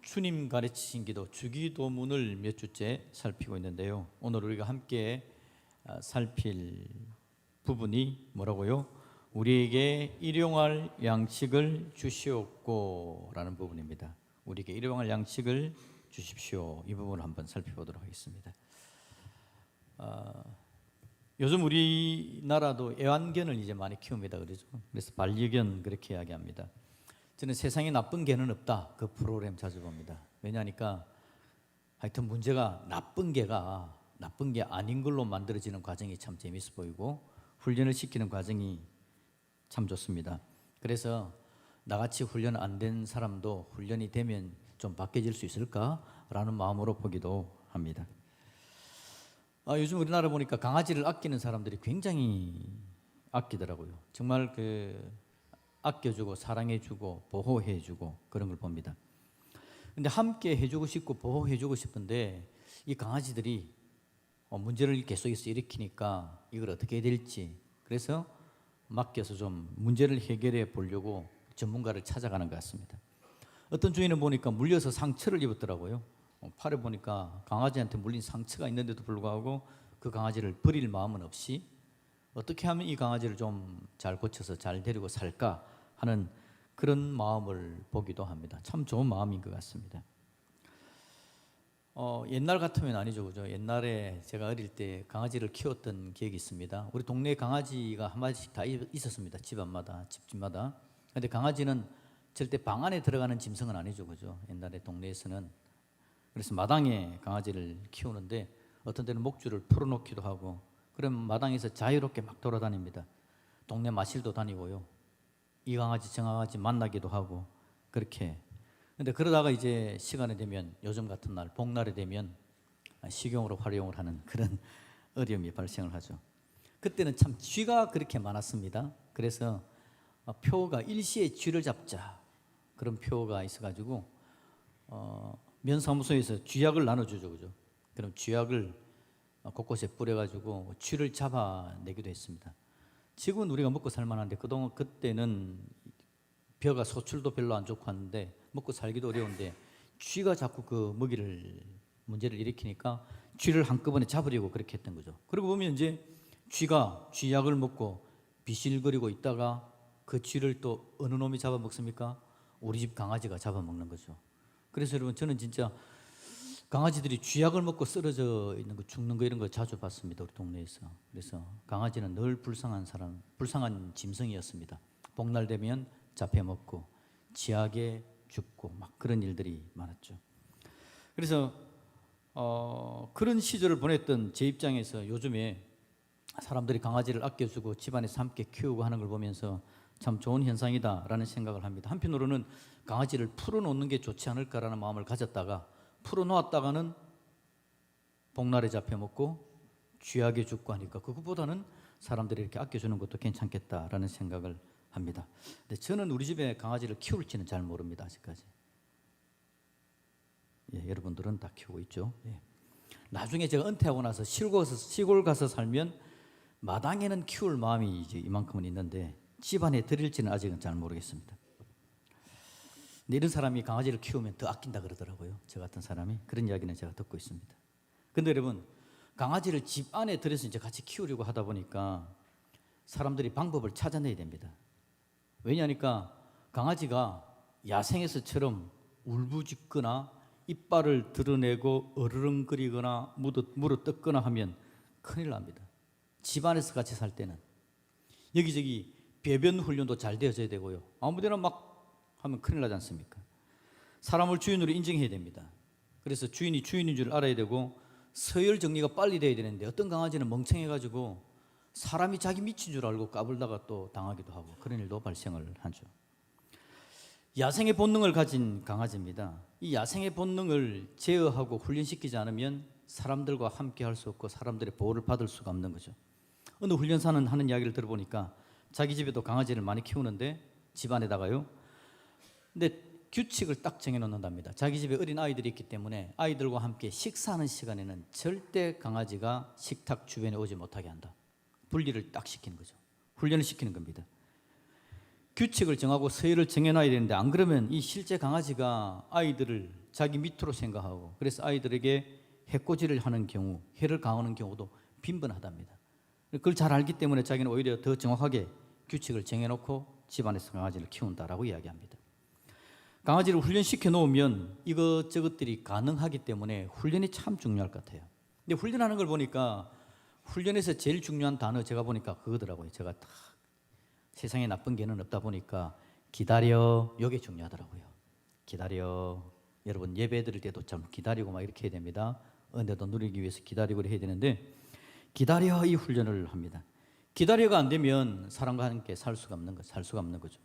주님 가르치신 기도 주기도문을 몇 주째 살피고 있는데요. 오늘 우리가 함께 살필 부분이 뭐라고요? 우리에게 일용할 양식을 주시옵고 라는 부분입니다. 우리에게 일용할 양식을 주십시오. 이 부분을 한번 살펴보도록 하겠습니다. 요즘 우리나라도 애완견을 이제 많이 키웁니다. 그래서 반려견 그렇게 이야기합니다. 저는 세상에 나쁜 개는 없다. 그 프로그램 자주 봅니다. 왜냐하니까 하여튼 문제가 나쁜 개가 나쁜 게 아닌 걸로 만들어지는 과정이 참 재밌어 보이고 훈련을 시키는 과정이 참 좋습니다. 그래서 나같이 훈련 안 된 사람도 훈련이 되면 좀 바뀌어질 수 있을까라는 마음으로 보기도 합니다. 요즘 우리나라 보니까 강아지를 아끼는 사람들이 굉장히 아끼더라고요. 정말 아껴주고 사랑해주고 보호해주고 그런 걸 봅니다. 근데 함께 해주고 싶고 보호해주고 싶은데 이 강아지들이 문제를 계속해서 일으키니까 이걸 어떻게 해야 될지 그래서 맡겨서 좀 문제를 해결해 보려고 전문가를 찾아가는 것 같습니다. 어떤 주인은 보니까 물려서 상처를 입었더라고요. 팔에 보니까 강아지한테 물린 상처가 있는데도 불구하고 그 강아지를 버릴 마음은 없이 어떻게 하면 이 강아지를 좀 잘 고쳐서 잘 데리고 살까 하는 그런 마음을 보기도 합니다. 참 좋은 마음인 것 같습니다. 옛날 같으면 아니죠, 그죠? 옛날에 제가 어릴 때 강아지를 키웠던 기억이 있습니다. 우리 동네에 강아지가 한 마리씩 다 있었습니다. 집마다. 근데 강아지는 절대 방 안에 들어가는 짐승은 아니죠, 그죠? 옛날에 동네에서는. 그래서 마당에 강아지를 키우는데 어떤 때는 목줄을 풀어놓기도 하고 그럼 마당에서 자유롭게 막 돌아다닙니다. 동네 마실도 다니고요. 이 강아지 저 강아지 만나기도 하고 그렇게. 근데 그러다가 이제 시간이 되면 요즘 같은 날 복날이 되면 식용으로 활용을 하는 그런 어려움이 발생을 하죠. 그때는 참 쥐가 그렇게 많았습니다. 그래서 표가 일시에 쥐를 잡자 그런 표가 있어가지고 면사무소에서 쥐약을 나눠주죠, 그죠? 그럼 쥐약을 곳곳에 뿌려가지고 쥐를 잡아내기도 했습니다. 지금은 우리가 먹고 살만한데 그때는 벼가 소출도 별로 안 좋고 하는데 먹고 살기도 어려운데 쥐가 자꾸 그 문제를 일으키니까 쥐를 한꺼번에 잡으려고 그렇게 했던 거죠. 그리고 보면 이제 쥐가 쥐약을 먹고 비실거리고 있다가 그 쥐를 또 어느 놈이 잡아먹습니까? 우리 집 강아지가 잡아먹는 거죠. 그래서 여러분 저는 진짜 강아지들이 쥐약을 먹고 쓰러져 있는 거 죽는 거 이런 거 자주 봤습니다. 우리 동네에서. 그래서 강아지는 늘 불쌍한 짐승이었습니다. 복날 되면 잡혀먹고 쥐약에 죽고 막 그런 일들이 많았죠. 그래서 그런 시절을 보냈던 제 입장에서 요즘에 사람들이 강아지를 아껴주고 집안에서 함께 키우고 하는 걸 보면서 참 좋은 현상이다라는 생각을 합니다. 한편으로는 강아지를 풀어놓는 게 좋지 않을까라는 마음을 가졌다가 풀어놓았다가는 복날에 잡혀먹고 쥐약에 죽고 하니까 그것보다는 사람들이 이렇게 아껴주는 것도 괜찮겠다라는 생각을 합니다. 근데 저는 우리 집에 강아지를 키울지는 잘 모릅니다. 아직까지. 여러분들은 다 키우고 있죠. 나중에 제가 은퇴하고 나서 시골 가서 살면 마당에는 키울 마음이 이제 이만큼은 있는데 집안에 들일지는 아직은 잘 모르겠습니다. 근데 이런 사람이 강아지를 키우면 더 아낀다 그러더라고요. 저 같은 사람이. 그런 이야기는 제가 듣고 있습니다. 근데 여러분 강아지를 집 안에 들여서 이제 같이 키우려고 하다 보니까 사람들이 방법을 찾아내야 됩니다. 왜냐하니까 강아지가 야생에서처럼 울부짖거나 이빨을 드러내고 어르렁거리거나 물어뜯거나 하면 큰일 납니다. 집안에서 같이 살 때는 여기저기 배변 훈련도 잘 되어져야 되고요. 아무데나 막 하면 큰일 나지 않습니까? 사람을 주인으로 인정해야 됩니다. 그래서 주인이 주인인 줄 알아야 되고 서열 정리가 빨리 돼야 되는데 어떤 강아지는 멍청해가지고 사람이 자기 미친 줄 알고 까불다가 또 당하기도 하고 그런 일도 발생을 하죠. 야생의 본능을 가진 강아지입니다. 이 야생의 본능을 제어하고 훈련시키지 않으면 사람들과 함께 할 수 없고 사람들의 보호를 받을 수가 없는 거죠. 어느 훈련사는 하는 이야기를 들어보니까 자기 집에도 강아지를 많이 키우는데 집안에다가요. 근데 규칙을 딱 정해놓는답니다. 자기 집에 어린 아이들이 있기 때문에 아이들과 함께 식사하는 시간에는 절대 강아지가 식탁 주변에 오지 못하게 한다. 분리를 딱 시키는 거죠. 훈련을 시키는 겁니다. 규칙을 정하고 서열을 정해놔야 되는데 안 그러면 이 실제 강아지가 아이들을 자기 밑으로 생각하고 그래서 아이들에게 해코지를 하는 경우, 해를 가하는 경우도 빈번하답니다. 그걸 잘 알기 때문에 자기는 오히려 더 정확하게 규칙을 정해놓고 집안에서 강아지를 키운다라고 이야기합니다. 강아지를 훈련시켜 놓으면 이것저것들이 가능하기 때문에 훈련이 참 중요할 것 같아요. 근데 훈련하는 걸 보니까 훈련에서 제일 중요한 단어 제가 보니까 그거더라고요. 제가 딱 세상에 나쁜 개는 없다 보니까 기다려, 이게 중요하더라고요. 기다려. 여러분 예배 드릴 때도 참 기다리고 막 이렇게 해야 됩니다. 은혜도 누리기 위해서 기다리고 해야 되는데 기다려 이 훈련을 합니다. 기다려가 안 되면 사람과 함께 살 수가 없는 거죠.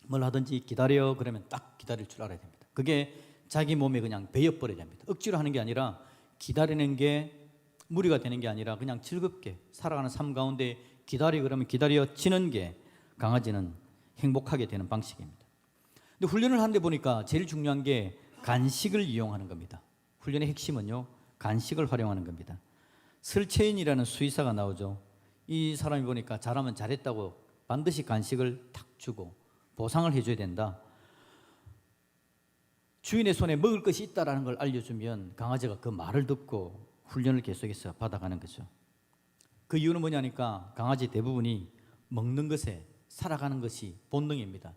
뭘 하든지 기다려 그러면 딱 기다릴 줄 알아야 됩니다. 그게 자기 몸에 그냥 배어버려야 됩니다. 억지로 하는 게 아니라 기다리는 게 무리가 되는 게 아니라 그냥 즐겁게 살아가는 삶 가운데 기다려 그러면 기다려지는 게 강아지는 행복하게 되는 방식입니다. 근데 훈련을 하는데 보니까 제일 중요한 게 간식을 이용하는 겁니다. 훈련의 핵심은요, 간식을 활용하는 겁니다. 설채인이라는 수의사가 나오죠. 이 사람이 보니까 잘하면 잘했다고 반드시 간식을 탁 주고 보상을 해줘야 된다. 주인의 손에 먹을 것이 있다는 걸 알려주면 강아지가 그 말을 듣고 훈련을 계속해서 받아가는 거죠. 그 이유는 뭐냐니까 강아지 대부분이 먹는 것에 살아가는 것이 본능입니다.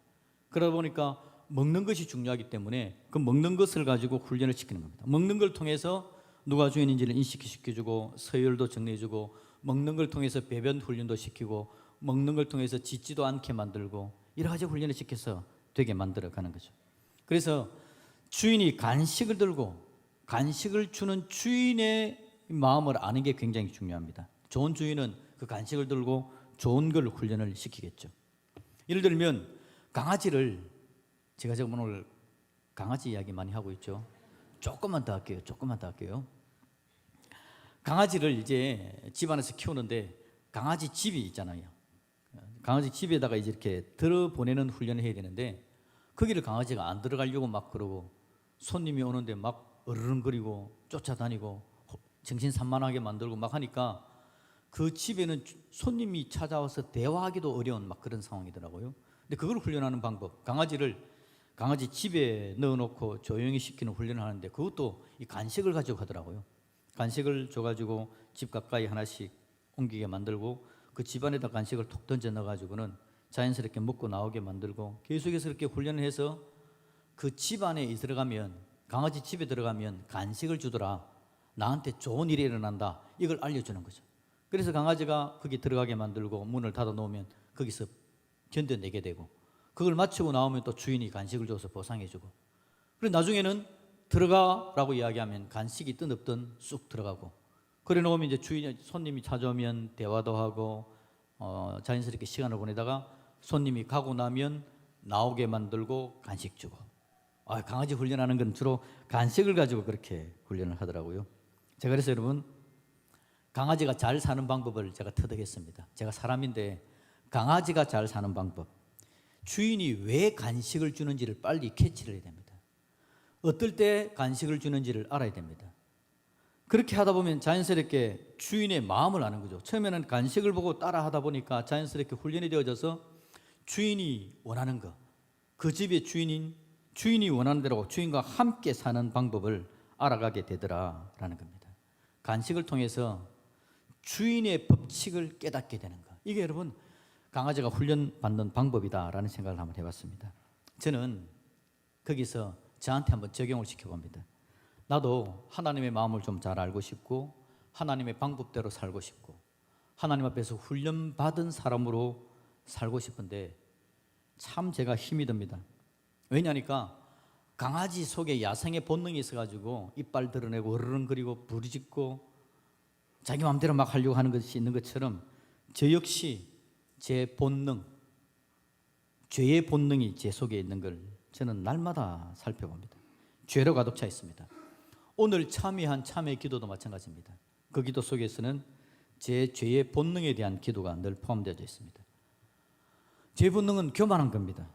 그러다 보니까 먹는 것이 중요하기 때문에 그 먹는 것을 가지고 훈련을 시키는 겁니다. 먹는 걸 통해서 누가 주인인지를 인식시켜주고 서열도 정리해주고 먹는 걸 통해서 배변 훈련도 시키고 먹는 걸 통해서 짖지도 않게 만들고 여러 가지 훈련을 시켜서 되게 만들어가는 거죠. 그래서 주인이 간식을 들고 간식을 주는 주인의 마음을 아는 게 굉장히 중요합니다. 좋은 주인은 그 간식을 들고 좋은 걸 훈련을 시키겠죠. 예를 들면 강아지를 제가 지금 오늘 강아지 이야기 많이 하고 있죠. 조금만 더 할게요. 강아지를 이제 집안에서 키우는데 강아지 집이 있잖아요. 강아지 집에다가 이제 이렇게 들어보내는 훈련을 해야 되는데 거기를 강아지가 안 들어가려고 막 그러고 손님이 오는데 막 어르렁거리고 쫓아다니고 정신산만하게 만들고 막 하니까 그 집에는 손님이 찾아와서 대화하기도 어려운 막 그런 상황이더라고요. 근데 그걸 훈련하는 방법, 강아지 집에 넣어놓고 조용히 시키는 훈련을 하는데 그것도 이 간식을 가지고 하더라고요. 간식을 줘가지고 집 가까이 하나씩 옮기게 만들고 그 집안에다 간식을 톡 던져 넣어가지고는 자연스럽게 먹고 나오게 만들고 계속해서 이렇게 훈련을 해서 그 집안에 들어가면 강아지 집에 들어가면 간식을 주더라. 나한테 좋은 일이 일어난다. 이걸 알려주는 거죠. 그래서 강아지가 거기 들어가게 만들고 문을 닫아 놓으면 거기서 견뎌내게 되고 그걸 마치고 나오면 또 주인이 간식을 줘서 보상해주고 그리고 나중에는 들어가라고 이야기하면 간식이 있든 없든 쑥 들어가고 그래 놓으면 이제 손님이 찾아오면 대화도 하고 자연스럽게 시간을 보내다가 손님이 가고 나면 나오게 만들고 간식 주고 강아지 훈련하는 건 주로 간식을 가지고 그렇게 훈련을 하더라고요. 제가 그래서 여러분 강아지가 잘 사는 방법을 제가 터득했습니다. 제가 사람인데 강아지가 잘 사는 방법 주인이 왜 간식을 주는지를 빨리 캐치를 해야 됩니다. 어떨 때 간식을 주는지를 알아야 됩니다. 그렇게 하다 보면 자연스럽게 주인의 마음을 아는 거죠. 처음에는 간식을 보고 따라 하다 보니까 자연스럽게 훈련이 되어져서 주인이 원하는 거, 그 집의 주인이 원하는 대로 주인과 함께 사는 방법을 알아가게 되더라라는 겁니다. 간식을 통해서 주인의 법칙을 깨닫게 되는 거. 이게 여러분 강아지가 훈련받는 방법이다라는 생각을 한번 해봤습니다. 저는 거기서 저한테 한번 적용을 시켜봅니다. 나도 하나님의 마음을 좀 잘 알고 싶고 하나님의 방법대로 살고 싶고 하나님 앞에서 훈련받은 사람으로 살고 싶은데 참 제가 힘이 듭니다. 왜냐니까 강아지 속에 야생의 본능이 있어가지고 이빨 드러내고 으르렁거리고 부르짖고 자기 마음대로 막 하려고 하는 것이 있는 것처럼 저 역시 제 본능, 죄의 본능이 제 속에 있는 걸 저는 날마다 살펴봅니다. 죄로 가득 차 있습니다. 오늘 참여한 참회 기도도 마찬가지입니다. 그 기도 속에서는 제 죄의 본능에 대한 기도가 늘 포함되어 있습니다. 제 본능은 교만한 겁니다.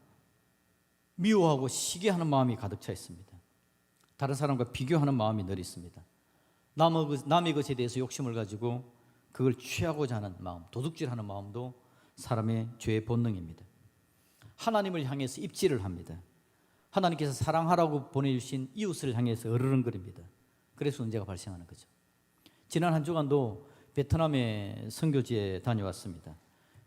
미워하고 시기하는 마음이 가득 차 있습니다. 다른 사람과 비교하는 마음이 늘 있습니다. 남의 것에 대해서 욕심을 가지고 그걸 취하고자 하는 마음, 도둑질하는 마음도 사람의 죄의 본능입니다. 하나님을 향해서 입질을 합니다. 하나님께서 사랑하라고 보내주신 이웃을 향해서 으르렁거립니다. 그래서 문제가 발생하는 거죠. 지난 한 주간도 베트남의 선교지에 다녀왔습니다.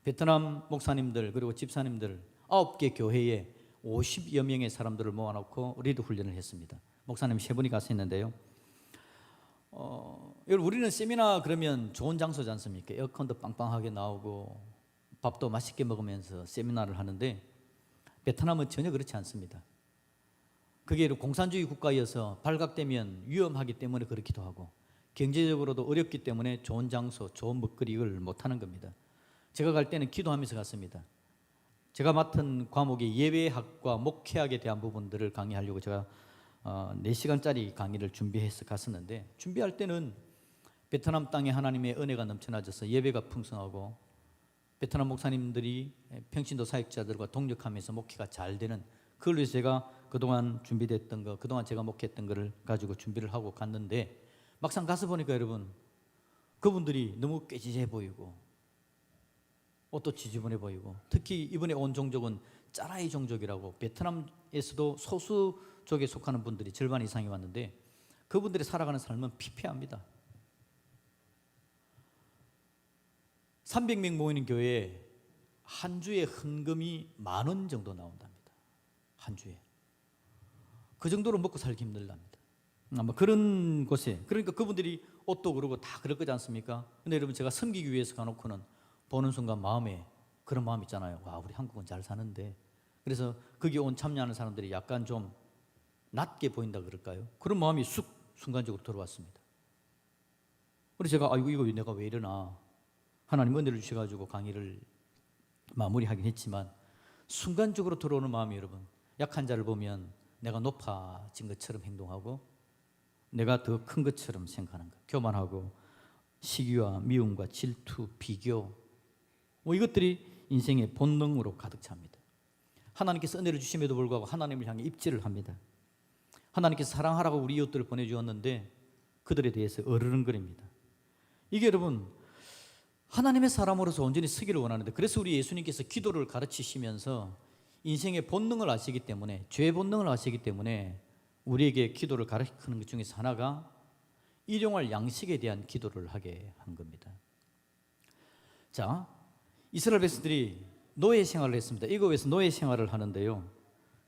베트남 목사님들 그리고 집사님들 9개 교회에 50여 명의 사람들을 모아놓고 리드 훈련을 했습니다. 목사님 3분이 가서 했는데요. 여러분, 우리는 세미나 그러면 좋은 장소지 않습니까? 에어컨도 빵빵하게 나오고 밥도 맛있게 먹으면서 세미나를 하는데 베트남은 전혀 그렇지 않습니다. 그게 공산주의 국가여서 발각되면 위험하기 때문에 그렇기도 하고 경제적으로도 어렵기 때문에 좋은 장소, 좋은 먹거리를 못하는 겁니다. 제가 갈 때는 기도하면서 갔습니다. 제가 맡은 과목이 예배학과 목회학에 대한 부분들을 강의하려고 제가 4시간짜리 강의를 준비해서 갔었는데, 준비할 때는 베트남 땅에 하나님의 은혜가 넘쳐나져서 예배가 풍성하고 베트남 목사님들이 평신도 사역자들과 동력하면서 목회가 잘 되는, 그걸 위해서 제가 그동안 준비됐던 거, 그동안 제가 목회했던 거를 가지고 준비를 하고 갔는데, 막상 가서 보니까 여러분, 그분들이 너무 꾀지지해 보이고 옷도 지저분해 보이고, 특히 이번에 온 종족은 짜라이 종족이라고 베트남에서도 소수족에 속하는 분들이 절반 이상이 왔는데 그분들이 살아가는 삶은 피폐합니다. 300명 모이는 교회에 한 주에 헌금이 10,000원 정도 나온답니다. 한 주에. 그 정도로 먹고 살기 힘들답니다. 아마 그런 곳에, 그러니까 그분들이 옷도 그러고 다 그럴 거지 않습니까? 근데 여러분, 제가 섬기기 위해서 가놓고는 보는 순간 마음에 그런 마음 있잖아요. 와, 우리 한국은 잘 사는데. 그래서 거기 온 참여하는 사람들이 약간 좀 낮게 보인다 그럴까요? 그런 마음이 순간적으로 들어왔습니다. 그래서 제가 이거 내가 왜 이러나, 하나님 은혜를 주셔가지고 강의를 마무리하긴 했지만 순간적으로 들어오는 마음이, 여러분, 약한 자를 보면 내가 높아진 것처럼 행동하고 내가 더 큰 것처럼 생각하는 것, 교만하고 시기와 미움과 질투, 비교, 이것들이 인생의 본능으로 가득 찹니다. 하나님께서 은혜를 주심에도 불구하고 하나님을 향해 입질을 합니다. 하나님께서 사랑하라고 우리 이웃들을 보내주었는데 그들에 대해서 어르렁거립니다. 이게 여러분, 하나님의 사람으로서 온전히 서기를 원하는데, 그래서 우리 예수님께서 기도를 가르치시면서 인생의 본능을 아시기 때문에, 죄의 본능을 아시기 때문에 우리에게 기도를 가르치는 것 중에서 하나가 일용할 양식에 대한 기도를 하게 한 겁니다. 자, 이스라엘 백성들이 노예 생활을 했습니다. 애굽에서 노예 생활을 하는데요,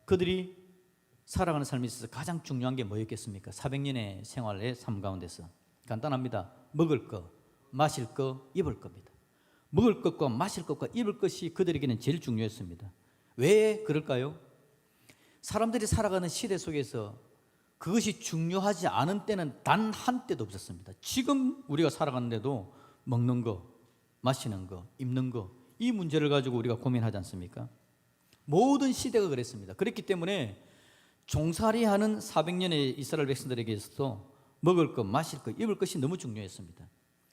그들이 살아가는 삶에 있어서 가장 중요한 게 뭐였겠습니까? 400년의 생활의 삶 가운데서 간단합니다. 먹을 것, 마실 것, 입을 겁니다. 먹을 것과 마실 것과 입을 것이 그들에게는 제일 중요했습니다. 왜 그럴까요? 사람들이 살아가는 시대 속에서 그것이 중요하지 않은 때는 단 한때도 없었습니다. 지금 우리가 살아가는데도 먹는 거, 마시는 거, 입는 거, 이 문제를 가지고 우리가 고민하지 않습니까? 모든 시대가 그랬습니다. 그렇기 때문에 종살이하는 400년의 이스라엘 백성들에게서도 먹을 것, 마실 것, 입을 것이 너무 중요했습니다.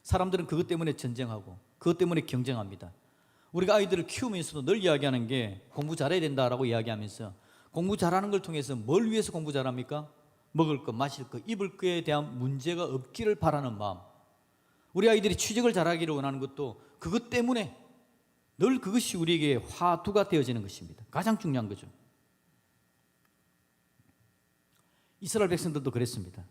사람들은 그것 때문에 전쟁하고 그것 때문에 경쟁합니다. 우리가 아이들을 키우면서도 늘 이야기하는 게 공부 잘해야 된다라고 이야기하면서, 공부 잘하는 걸 통해서 뭘 위해서 공부 잘합니까? 먹을 것, 마실 것, 입을 것에 대한 문제가 없기를 바라는 마음. 우리 아이들이 취직을 잘하기를 원하는 것도 그것 때문에, 늘 그것이 우리에게 화두가 되어지는 것입니다. 가장 중요한 거죠. 이스라엘 백성들도 그랬습니다.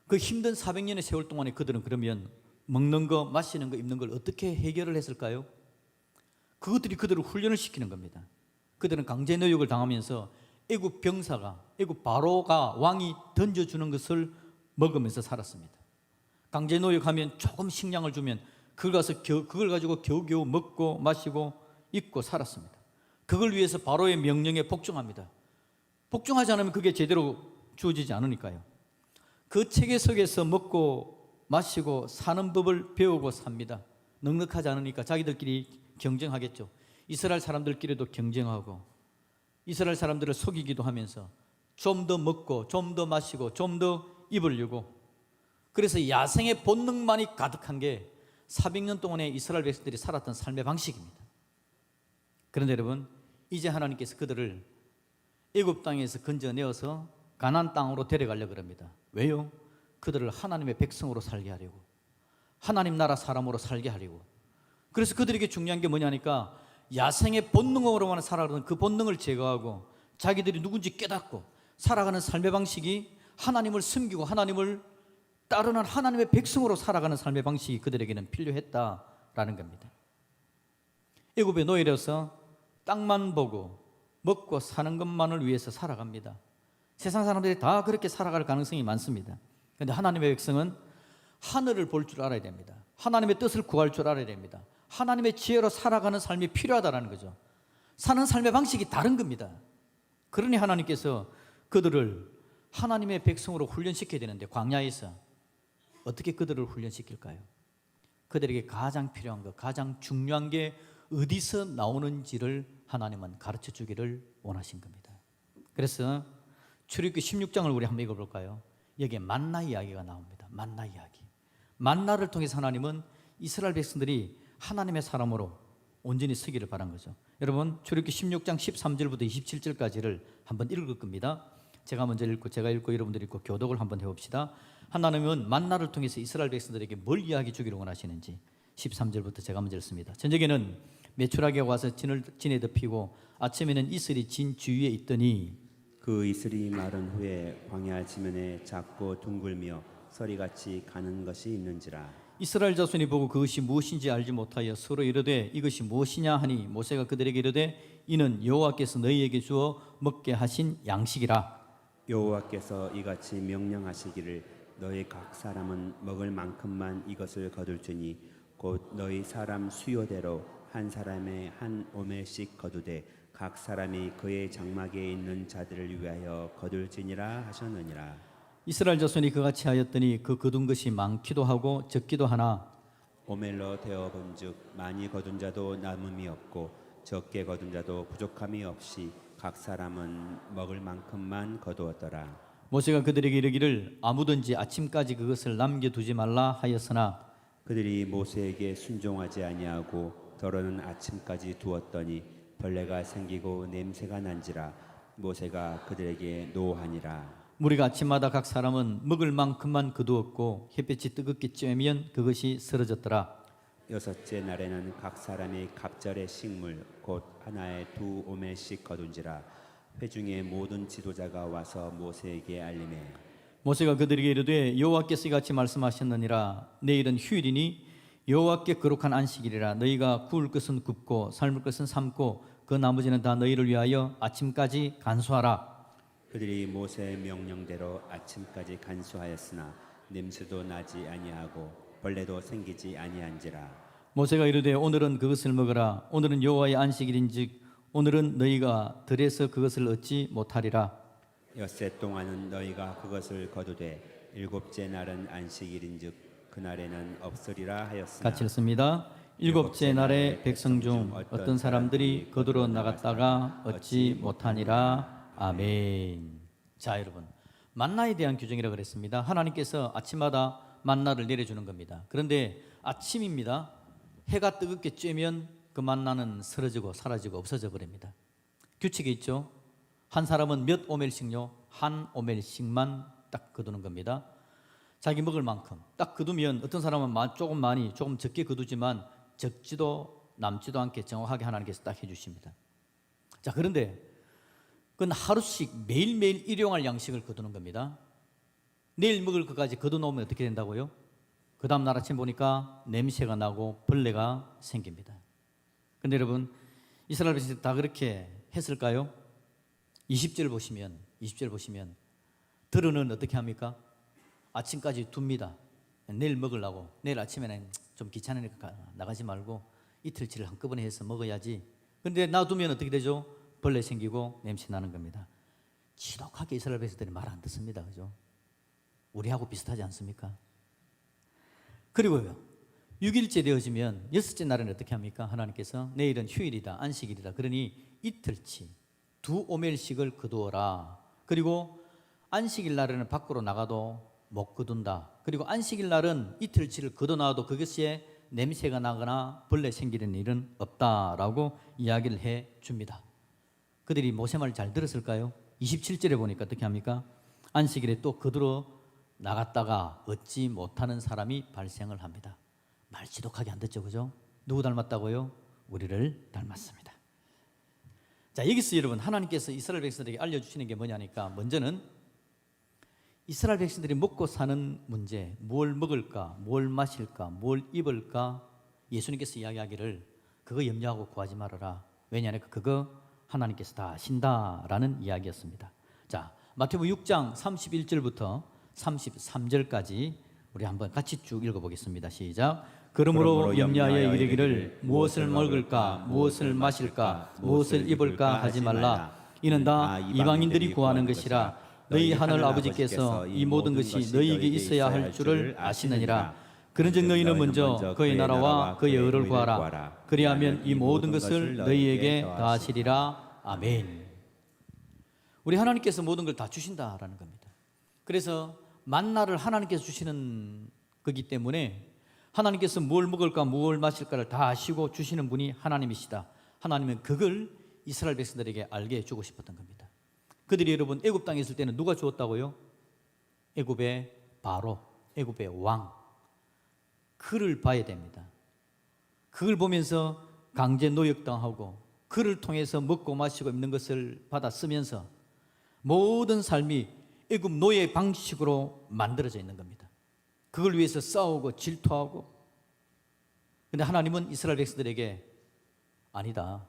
그 힘든 400년의 세월 동안에 그들은 그러면 먹는 거, 마시는 거, 입는 걸 어떻게 해결을 했을까요? 그것들이 그들을 훈련을 시키는 겁니다. 그들은 강제 노역을 당하면서 애굽 병사가, 애굽 바로가, 왕이 던져주는 것을 먹으면서 살았습니다. 강제 노역하면 조금 식량을 주면 그걸 가지고 겨우겨우 먹고 마시고 입고 살았습니다. 그걸 위해서 바로의 명령에 복종합니다. 복종하지 않으면 그게 제대로 주어지지 않으니까요. 그 체계 속에서 먹고 마시고 사는 법을 배우고 삽니다. 넉넉하지 않으니까 자기들끼리 경쟁하겠죠. 이스라엘 사람들끼리도 경쟁하고 이스라엘 사람들을 속이기도 하면서 좀 더 먹고 좀 더 마시고 좀 더 입으려고, 그래서 야생의 본능만이 가득한 게 400년 동안의 이스라엘 백성들이 살았던 삶의 방식입니다. 그런데 여러분, 이제 하나님께서 그들을 애굽 땅에서 건져내어서 가나안 땅으로 데려가려고 합니다. 왜요? 그들을 하나님의 백성으로 살게 하려고, 하나님 나라 사람으로 살게 하려고. 그래서 그들에게 중요한 게 뭐냐니까 야생의 본능으로만 살아가는 그 본능을 제거하고 자기들이 누군지 깨닫고 살아가는 삶의 방식이 하나님을 섬기고 하나님을 따르는 하나님의 백성으로 살아가는 삶의 방식이 그들에게는 필요했다라는 겁니다. 애굽의 노예로서 땅만 보고 먹고 사는 것만을 위해서 살아갑니다. 세상 사람들이 다 그렇게 살아갈 가능성이 많습니다. 그런데 하나님의 백성은 하늘을 볼 줄 알아야 됩니다. 하나님의 뜻을 구할 줄 알아야 됩니다. 하나님의 지혜로 살아가는 삶이 필요하다는 거죠. 사는 삶의 방식이 다른 겁니다. 그러니 하나님께서 그들을 하나님의 백성으로 훈련시켜야 되는데 광야에서 어떻게 그들을 훈련시킬까요? 그들에게 가장 필요한 것, 가장 중요한 게 어디서 나오는지를 하나님은 가르쳐 주기를 원하신 겁니다. 그래서 출애굽기 16장을 우리 한번 읽어볼까요? 여기에 만나 이야기가 나옵니다. 만나 이야기. 만나를 통해서 하나님은 이스라엘 백성들이 하나님의 사람으로 온전히 서기를 바란 거죠. 여러분 출애굽기 16장 13절부터 27절까지를 한번 읽을 겁니다. 제가 먼저 읽고 제가 읽고 여러분들이 읽고 교독을 한번 해봅시다. 하나님은 만나를 통해서 이스라엘 백성들에게 뭘 이야기 주기를 원하시는지 13절부터 제가 먼저 읽습니다. 저녁에는 메추라기가 와서 진에 덮이고 아침에는 이슬이 진 주위에 있더니 그 이슬이 마른 후에 광야 지면에 작고 둥글며 서리같이 가는 것이 있는지라. 이스라엘 자손이 보고 그것이 무엇인지 알지 못하여 서로 이르되 이것이 무엇이냐 하니 모세가 그들에게 이르되 이는 여호와께서 너희에게 주어 먹게 하신 양식이라. 여호와께서 이같이 명령하시기를 너희 각 사람은 먹을 만큼만 이것을 거둘지니 곧 너희 사람 수요대로 한 사람의 한 오멜씩 거두되 각 사람이 그의 장막에 있는 자들을 위하여 거둘지니라 하셨느니라. 이스라엘 자손이 그같이 하였더니 그 거둔 것이 많기도 하고 적기도 하나 오멜로 되어 본즉 많이 거둔 자도 남음이 없고 적게 거둔 자도 부족함이 없이 각 사람은 먹을 만큼만 거두었더라. 모세가 그들에게 이르기를 아무든지 아침까지 그것을 남겨두지 말라 하였으나 그들이 모세에게 순종하지 아니하고 더러는 아침까지 두었더니 벌레가 생기고 냄새가 난지라. 모세가 그들에게 노하니라. 무리가 아침마다 각 사람은 먹을 만큼만 거두었고 햇빛이 뜨겁게 쬐면 그것이 쓰러졌더라. 여섯째 날에는 각 사람이 갑절의 식물 곧 하나에 2오멜씩 거둔지라. 회중의 모든 지도자가 와서 모세에게 알리매 모세가 그들에게 이르되 여호와께서 이같이 말씀하셨느니라. 내일은 휴일이니 여호와께 거룩한 안식일이라. 너희가 구울 것은 굽고 삶을 것은 삶고 그 나머지는 다 너희를 위하여 아침까지 간수하라. 그들이 모세의 명령대로 아침까지 간수하였으나 냄새도 나지 아니하고 벌레도 생기지 아니한지라. 모세가 이르되 오늘은 그것을 먹으라. 오늘은 여호와의 안식일인즉 오늘은 너희가 들에서 그것을 얻지 못하리라. 엿새 동안은 너희가 그것을 거두되 일곱째 날은 안식일인즉 그날에는 없으리라 하였으나. 같이 읽습니다. 일곱째 날에 백성 중 어떤 사람들이 거두러 나갔다가 얻지 못하니라. 아멘. 자, 여러분, 만나에 대한 규정이라 그랬습니다. 하나님께서 아침마다 만나를 내려주는 겁니다. 그런데 아침입니다. 해가 뜨겁게 쬐면 그 만나는 쓰러지고 사라지고 없어져 버립니다. 규칙이 있죠. 한 사람은 몇 오멜씩요, 한 오멜씩만 딱 거두는 겁니다. 자기 먹을 만큼 딱 거두면 어떤 사람은 조금 많이 조금 적게 거두지만 적지도 남지도 않게 정확하게 하나님께서 딱 해주십니다. 자, 그런데 그건 하루씩 매일매일 일용할 양식을 거두는 겁니다. 내일 먹을 것까지 거둬놓으면 어떻게 된다고요? 그 다음 날 아침 보니까 냄새가 나고 벌레가 생깁니다. 그런데 여러분, 이스라엘 백성들이 다 그렇게 했을까요? 20절 보시면 들어는 어떻게 합니까? 아침까지 둡니다. 내일 먹으려고. 내일 아침에는 좀 귀찮으니까 나가지 말고 이틀치를 한꺼번에 해서 먹어야지. 그런데 놔두면 어떻게 되죠? 벌레 생기고 냄새 나는 겁니다. 지독하게 이스라엘 백성들이 말 안 듣습니다. 그죠? 우리하고 비슷하지 않습니까? 그리고요, 6일째 되어지면 여섯째 날은 어떻게 합니까? 하나님께서 내일은 휴일이다, 안식일이다. 그러니 이틀치 2오멜씩을 거두어라. 그리고 안식일 날에는 밖으로 나가도 못 거둔다. 그리고 안식일 날은 이틀치를 거둬놔도 그것이 냄새가 나거나 벌레 생기는 일은 없다라고 이야기를 해 줍니다. 그들이 모세 말 잘 들었을까요? 27절에 보니까 어떻게 합니까? 안식일에 또 거두러 나갔다가 얻지 못하는 사람이 발생을 합니다. 말 지독하게 안 듣죠, 그죠? 누구 닮았다고요? 우리를 닮았습니다. 자, 여기서 여러분 하나님께서 이스라엘 백성들에게 알려주시는 게 뭐냐니까, 먼저는 이스라엘 백성들이 먹고 사는 문제, 뭘 먹을까, 뭘 마실까, 뭘 입을까, 예수님께서 이야기하기를 그거 염려하고 구하지 말아라. 왜냐하면 그거 하나님께서 다 하신다라는 이야기였습니다. 자, 마태복음 6장 31절부터 33절까지 우리 한번 같이 쭉 읽어보겠습니다. 시작. 그러므로 염려하여 이르기를 무엇을 먹을까, 무엇을 마실까, 무엇을 입을까 하지 말라. 이는 다 이방인들이 구하는 것이라. 너희 하늘 아버지께서 이 모든 것이 너희에게 있어야 할 줄을 아시느니라. 그런즉 너희는 먼저 그의 나라와 그의 의를 구하라. 그리하면 이 모든 것을 너희에게 더하시리라. 아멘. 우리 하나님께서 모든 걸 다 주신다라는 겁니다. 그래서 만나를 하나님께서 주시는 거기 때문에 하나님께서 뭘 먹을까 뭘 마실까를 다 아시고 주시는 분이 하나님이시다. 하나님은 그걸 이스라엘 백성들에게 알게 해주고 싶었던 겁니다. 그들이 여러분 애굽 땅에 있을 때는 누가 주었다고요? 애굽의 바로, 애굽의 왕, 그를 봐야 됩니다. 그걸 보면서 강제 노역당하고 그를 통해서 먹고 마시고 입는 것을 받아 쓰면서 모든 삶이 애굽 노예 방식으로 만들어져 있는 겁니다. 그걸 위해서 싸우고 질투하고. 그런데 하나님은 이스라엘 백성들에게 아니다,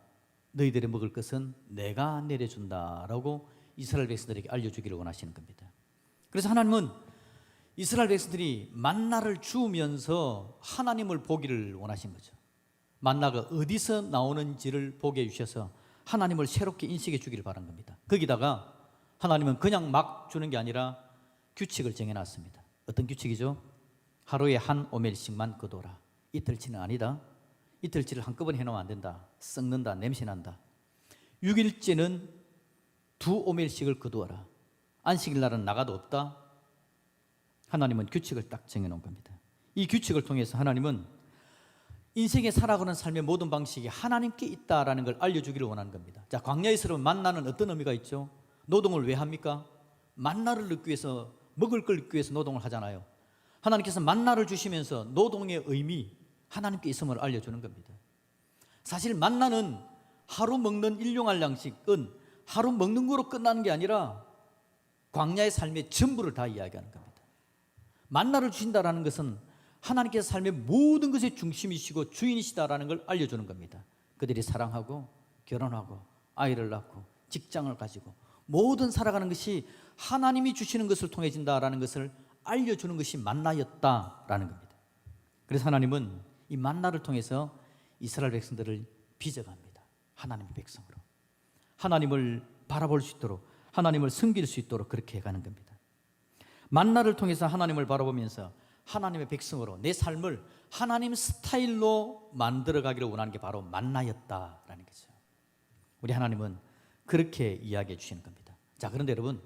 너희들이 먹을 것은 내가 내려준다라고 이스라엘 백성들에게 알려주기를 원하시는 겁니다. 그래서 하나님은 이스라엘 백성들이 만나를 주우면서 하나님을 보기를 원하신 거죠. 만나가 어디서 나오는지를 보게 해주셔서 하나님을 새롭게 인식해 주기를 바란 겁니다. 거기다가 하나님은 그냥 막 주는 게 아니라 규칙을 정해놨습니다. 어떤 규칙이죠? 하루에 한 오멜씩만 거둬라. 이틀치는 아니다. 이틀치를 한꺼번에 해놓으면 안 된다. 썩는다, 냄새난다. 6일째는 2오멜씩을 거두어라. 안식일 날은 나가도 없다. 하나님은 규칙을 딱 정해놓은 겁니다. 이 규칙을 통해서 하나님은 인생에 살아가는 삶의 모든 방식이 하나님께 있다라는 걸 알려주기를 원하는 겁니다. 자, 광야에서 만나는 어떤 의미가 있죠? 노동을 왜 합니까? 만나를 얻기 위해서, 먹을 걸 얻기 위해서 노동을 하잖아요. 하나님께서 만나를 주시면서 노동의 의미, 하나님께 있음을 알려주는 겁니다. 사실 만나는 하루 먹는 일용할 양식은 하루 먹는 거로 끝나는 게 아니라 광야의 삶의 전부를 다 이야기하는 겁니다. 만나를 주신다라는 것은 하나님께서 삶의 모든 것의 중심이시고 주인이시다라는 걸 알려주는 겁니다. 그들이 사랑하고 결혼하고 아이를 낳고 직장을 가지고 모든 살아가는 것이 하나님이 주시는 것을 통해진다라는 것을 알려주는 것이 만나였다라는 겁니다. 그래서 하나님은 이 만나를 통해서 이스라엘 백성들을 빚어갑니다. 하나님의 백성으로 하나님을 바라볼 수 있도록, 하나님을 섬길 수 있도록 그렇게 해가는 겁니다. 만나를 통해서 하나님을 바라보면서 하나님의 백성으로 내 삶을 하나님 스타일로 만들어가기를 원하는 게 바로 만나였다라는 거죠. 우리 하나님은 그렇게 이야기해 주시는 겁니다. 자, 그런데 여러분,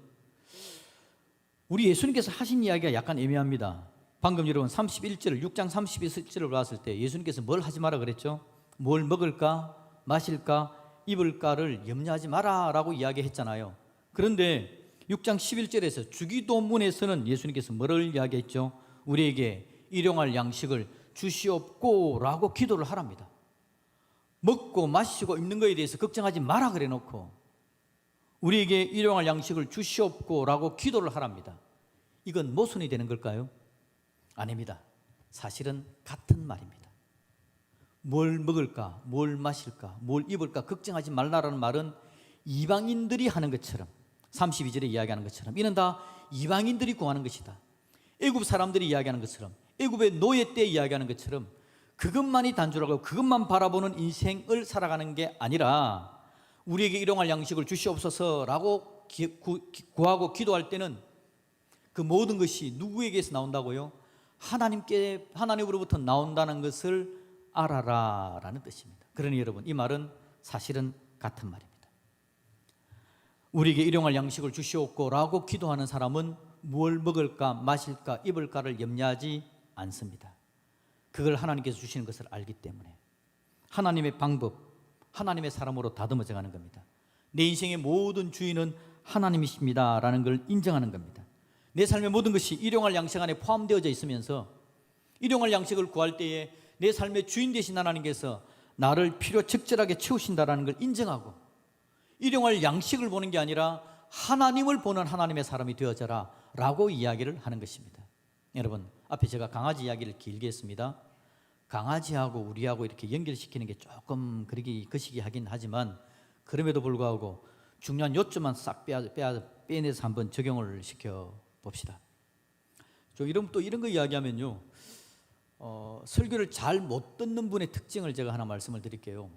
우리 예수님께서 하신 이야기가 약간 애매합니다. 방금 여러분 31절, 6장 31절을 봤을 때 예수님께서 뭘 하지 마라 그랬죠? 뭘 먹을까, 마실까, 입을까를 염려하지 마라 라고 이야기했잖아요. 그런데 6장 11절에서 주기도문에서는 예수님께서 뭐를 이야기했죠? 우리에게 일용할 양식을 주시옵고 라고 기도를 하랍니다. 먹고 마시고 입는 것에 대해서 걱정하지 마라 그래 놓고 우리에게 일용할 양식을 주시옵고 라고 기도를 하랍니다. 이건 모순이 되는 걸까요? 아닙니다. 사실은 같은 말입니다. 뭘 먹을까, 뭘 마실까, 뭘 입을까 걱정하지 말라라는 말은 이방인들이 하는 것처럼 32절에 이야기하는 것처럼 이는 다 이방인들이 구하는 것이다. 애굽 사람들이 이야기하는 것처럼, 애굽의 노예 때 이야기하는 것처럼 그것만이 단조라고 그것만 바라보는 인생을 살아가는 게 아니라 우리에게 일용할 양식을 주시옵소서라고 구하고 기도할 때는 그 모든 것이 누구에게서 나온다고요? 하나님으로부터 나온다는 것을 알아라라는 뜻입니다. 그러니 여러분, 이 말은 사실은 같은 말입니다. 우리에게 일용할 양식을 주시옵고라고 기도하는 사람은 무엇을 먹을까, 마실까, 입을까를 염려하지 않습니다. 그걸 하나님께서 주시는 것을 알기 때문에 하나님의 방법, 하나님의 사람으로 다듬어져 가는 겁니다. 내 인생의 모든 주인은 하나님이십니다라는 걸 인정하는 겁니다. 내 삶의 모든 것이 일용할 양식 안에 포함되어져 있으면서 일용할 양식을 구할 때에 내 삶의 주인 되신 하나님께서 나를 필요 적절하게 채우신다라는 걸 인정하고 일용할 양식을 보는 게 아니라 하나님을 보는 하나님의 사람이 되어져라 라고 이야기를 하는 것입니다. 여러분, 앞에 제가 강아지 이야기를 길게 했습니다. 강아지하고 우리하고 이렇게 연결시키는 게 조금 그러기 거시기 하긴 하지만 그럼에도 불구하고 중요한 요점만 싹 빼내서 한번 적용을 시켜 봅시다. 또 이런 거 이야기하면요, 설교를 잘 못 듣는 분의 특징을 제가 하나 말씀을 드릴게요.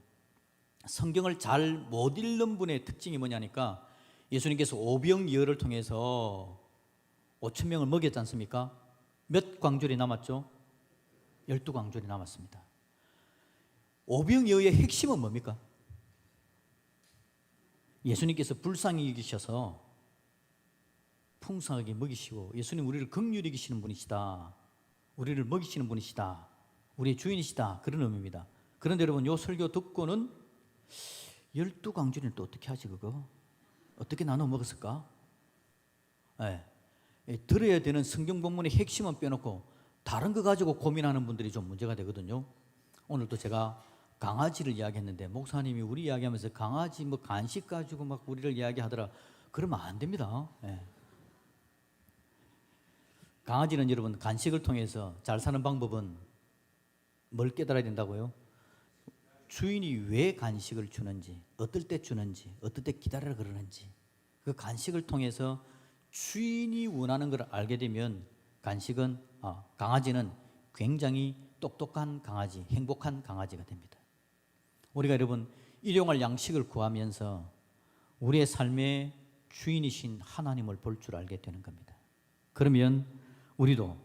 성경을 잘 못 읽는 분의 특징이 뭐냐니까, 예수님께서 오병이어를 통해서 5천 명을 먹였지 않습니까? 몇 광줄이 남았죠? 12광줄이 남았습니다. 오병이어의 핵심은 뭡니까? 예수님께서 불쌍히 여기셔서 풍성하게 먹이시고, 예수님 우리를 긍휼히 여기시는 분이시다, 우리를 먹이시는 분이시다, 우리의 주인이시다, 그런 의미입니다. 그런데 여러분, 요 설교 듣고는 12광줄이는 또 어떻게 하지? 그거 어떻게 나눠 먹었을까? 들어야 되는 성경 본문의 핵심은 빼놓고 다른 거 가지고 고민하는 분들이 좀 문제가 되거든요. 오늘도 제가 강아지를 이야기했는데 목사님이 우리 이야기하면서 강아지 뭐 간식 가지고 막 우리를 이야기하더라. 그러면 안 됩니다. 강아지는 여러분, 간식을 통해서 잘 사는 방법은 뭘 깨달아야 된다고요? 주인이 왜 간식을 주는지, 어떨 때 주는지, 어떨 때 기다리라 그러는지, 그 간식을 통해서 주인이 원하는 걸 알게 되면 강아지는 굉장히 똑똑한 강아지, 행복한 강아지가 됩니다. 우리가 여러분, 일용할 양식을 구하면서 우리의 삶의 주인이신 하나님을 볼 줄 알게 되는 겁니다. 그러면 우리도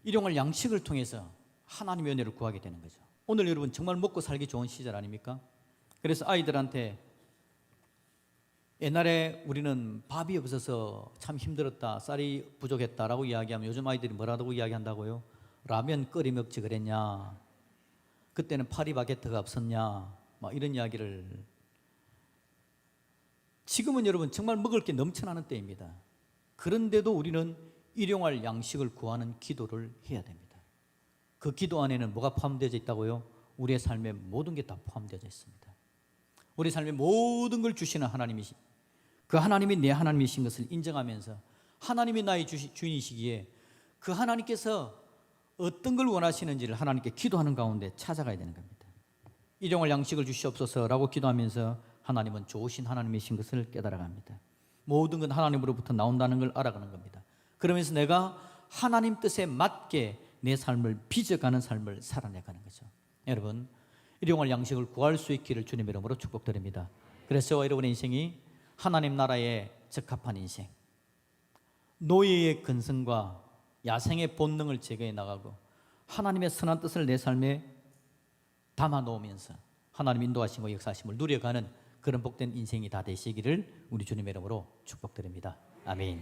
일용할 양식을 통해서 하나님의 은혜를 구하게 되는 거죠. 오늘 여러분, 정말 먹고 살기 좋은 시절 아닙니까? 그래서 아이들한테 옛날에 우리는 밥이 없어서 참 힘들었다, 쌀이 부족했다라고 이야기하면 요즘 아이들이 뭐라고 이야기한다고요? 라면 끓여 먹지 그랬냐, 그때는 파리바게트가 없었냐, 막 이런 이야기를. 지금은 여러분 정말 먹을 게 넘쳐나는 때입니다. 그런데도 우리는 일용할 양식을 구하는 기도를 해야 됩니다. 그 기도 안에는 뭐가 포함되어 있다고요? 우리의 삶의 모든 게 다 포함되어 있습니다. 우리 삶의 모든 걸 주시는 하나님이시, 그 하나님이 내 하나님이신 것을 인정하면서 하나님이 나의 주인이시기에 그 하나님께서 어떤 걸 원하시는지를 하나님께 기도하는 가운데 찾아가야 되는 겁니다. 일용할 양식을 주시옵소서라고 기도하면서 하나님은 좋으신 하나님이신 것을 깨달아갑니다. 모든 건 하나님으로부터 나온다는 걸 알아가는 겁니다. 그러면서 내가 하나님 뜻에 맞게 내 삶을 빚어가는 삶을 살아내가는 거죠. 여러분, 일용할 양식을 구할 수 있기를 주님 이름으로 축복드립니다. 그래서 저와 여러분의 인생이 하나님 나라에 적합한 인생, 노예의 근성과 야생의 본능을 제거해 나가고 하나님의 선한 뜻을 내 삶에 담아 놓으면서 하나님 인도하심과 역사하심을 누려가는 그런 복된 인생이 다 되시기를 우리 주님의 이름으로 축복드립니다. 아멘.